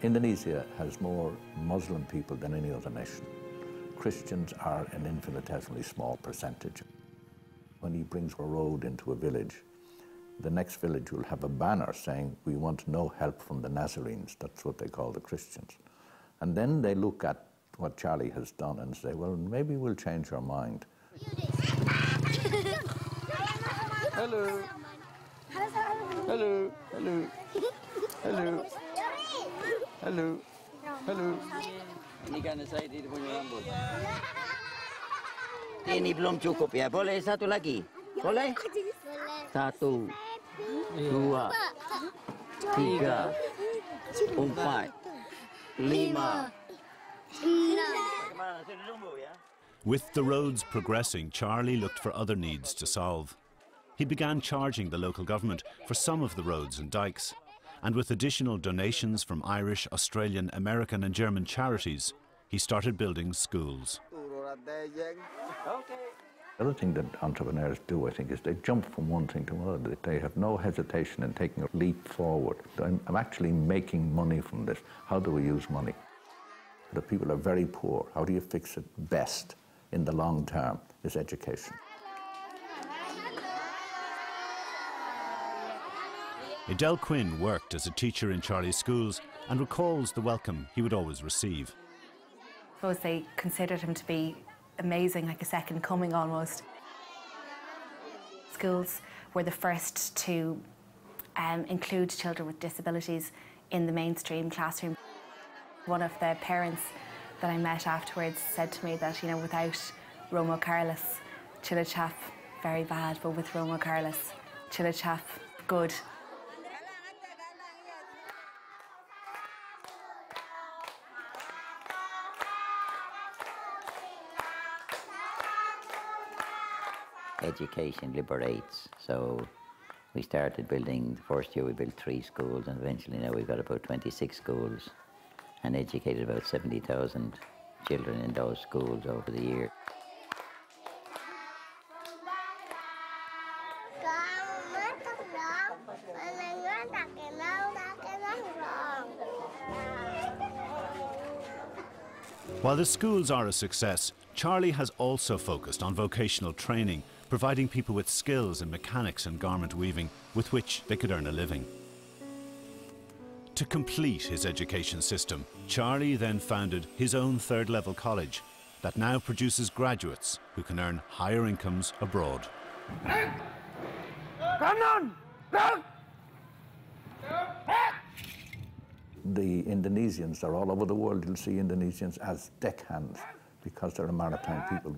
Indonesia has more Muslim people than any other nation. Christians are an infinitesimally small percentage. When he brings a road into a village, the next village will have a banner saying, "We want no help from the Nazarenes." That's what they call the Christians. And then they look at what Charlie has done and say, well, maybe we'll change our mind. Hello. Hello. Hello. Hello. Hello. Hello. Ini kan saya di punya rambut. Ini belum cukup ya. Boleh satu lagi? Boleh? Satu, dua, tiga, empat, lima. With the roads progressing, Charlie looked for other needs to solve. He began charging the local government for some of the roads and dikes. And with additional donations from Irish, Australian, American and German charities, he started building schools. The other thing that entrepreneurs do, I think, is they jump from one thing to another. They have no hesitation in taking a leap forward. I'm actually making money from this. How do we use money? The people are very poor. How do you fix it best in the long term is education. Edel Quinn worked as a teacher in Charlie's schools and recalls the welcome he would always receive. I suppose they considered him to be amazing, like a second coming almost. Schools were the first to include children with disabilities in the mainstream classroom. One of the parents that I met afterwards said to me that, you know, without Romo Carlos, Chilachap, very bad, but with Romo Carlos, Chilachap, good. Education liberates, so we started building. The first year we built 3 schools, and eventually now we've got about 26 schools and educated about 70,000 children in those schools over the year. While the schools are a success, Charlie has also focused on vocational training, providing people with skills in mechanics and garment weaving with which they could earn a living. To complete his education system, Charlie then founded his own third-level college that now produces graduates who can earn higher incomes abroad. The Indonesians are all over the world. You'll see Indonesians as deckhands because they're a maritime people.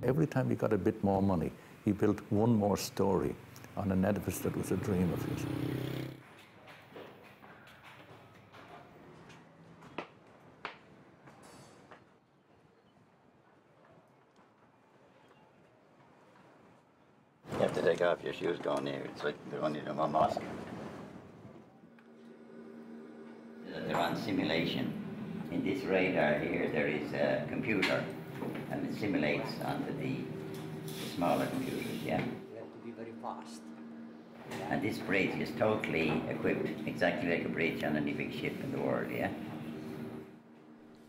Every time he got a bit more money, he built one more story on an edifice that was a dream of his. You have to take off your shoes going there. It's like they're going into a mosque. They're on simulation. In this radar here, there is a computer, and it simulates onto the smaller computers, yeah? You have to be very fast. And this bridge is totally equipped, exactly like a bridge on any big ship in the world, yeah?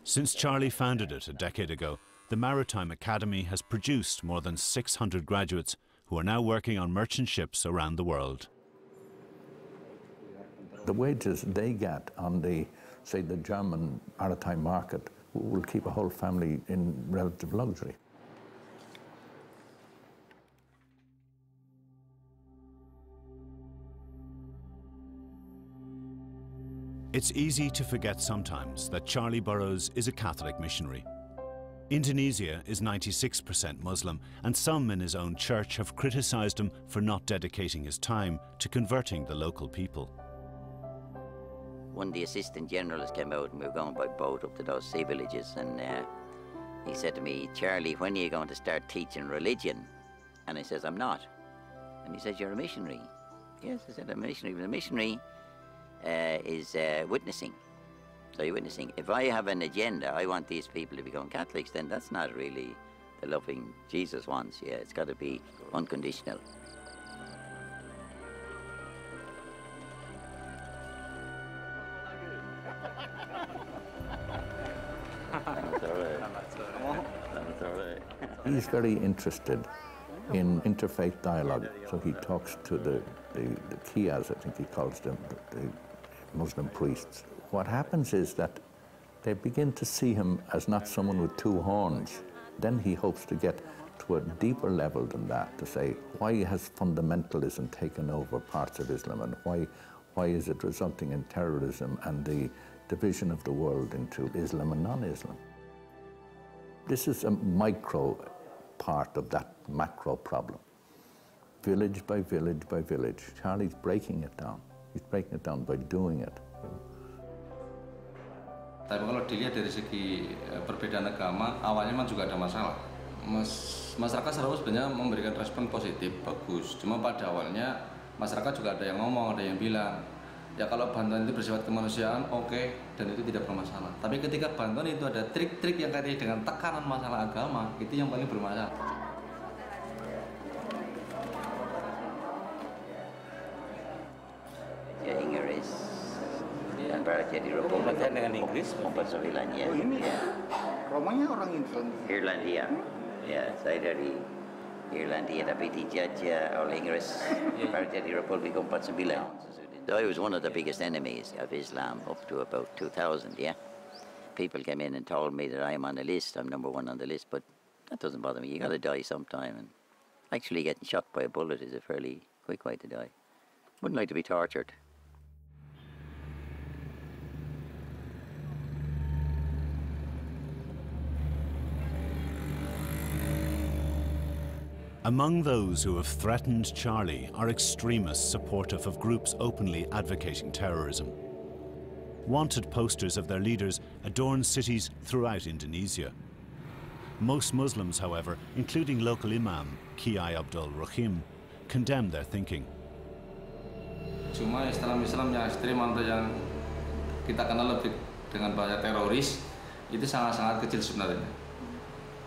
Since Charlie founded it a decade ago, the Maritime Academy has produced more than 600 graduates who are now working on merchant ships around the world. The wages they get on the, say, the German maritime market will keep a whole family in relative luxury. It's easy to forget sometimes that Charlie Burrows is a Catholic missionary. Indonesia is 96% Muslim, and some in his own church have criticised him for not dedicating his time to converting the local people. One of the assistant generals came out, and we were going by boat up to those sea villages, and he said to me, "Charlie, when are you going to start teaching religion?" And I says, "I'm not." And he says, "You're a missionary." "Yes," I said, "I'm a missionary." But a missionary is witnessing. So you wouldn't think, if I have an agenda, I want these people to become Catholics, then that's not really the loving Jesus wants. Yeah, it's got to be unconditional. He's very interested in interfaith dialogue, so he talks to the Qiyas, I think he calls them, the Muslim priests. What happens is that they begin to see him as not someone with two horns. Then he hopes to get to a deeper level than that, to say, why has fundamentalism taken over parts of Islam, and why is it resulting in terrorism and the division of the world into Islam and non-Islam? This is a micro part of that macro problem. Village by village by village. Charlie's breaking it down. He's breaking it down by doing it. Tapi kalau dilihat dari segi perbedaan agama, awalnya memang juga ada masalah. Masyarakat selalu sebenarnya memberikan respon positif, bagus. Cuma pada awalnya masyarakat juga ada yang ngomong, ada yang bilang, ya kalau bantuan itu bersifat kemanusiaan, oke, dan itu tidak bermasalah. Tapi ketika bantuan itu ada trik-trik yang kaitannya dengan tekanan masalah agama, itu yang paling bermasalah. Ya, Inggris dan Barat jadi Republik. Dengan Inggris? 49 ya. Oh ini Romanya orang Irlandia. Ya, saya dari Irlandia tapi dijajah oleh Inggris. Barat jadi Republik 49. So I was one of the biggest enemies of Islam up to about 2000, yeah. People came in and told me that I'm on the list, I'm #1 on the list, but that doesn't bother me. You gotta die sometime, and actually getting shot by a bullet is a fairly quick way to die. Wouldn't like to be tortured. Among those who have threatened Charlie are extremists supportive of groups openly advocating terrorism. Wanted posters of their leaders adorn cities throughout Indonesia. Most Muslims, however, including local Imam Kiai Abdul Rahim, condemn their thinking. Cuma Islam yang ekstrim atau yang kita kenal lebih dengan bahasa teroris itu sangat-sangat kecil sebenarnya.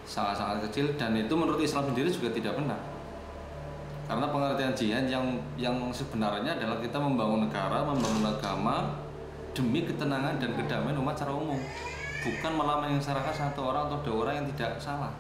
Sangat-sangat kecil, dan itu menurut Islam sendiri juga tidak benar. Karena pengertian jihad yang sebenarnya adalah kita membangun negara, membangun agama demi ketenangan dan kedamaian umat secara umum. Bukan malah menyengsarakan satu orang atau dua orang yang tidak salah.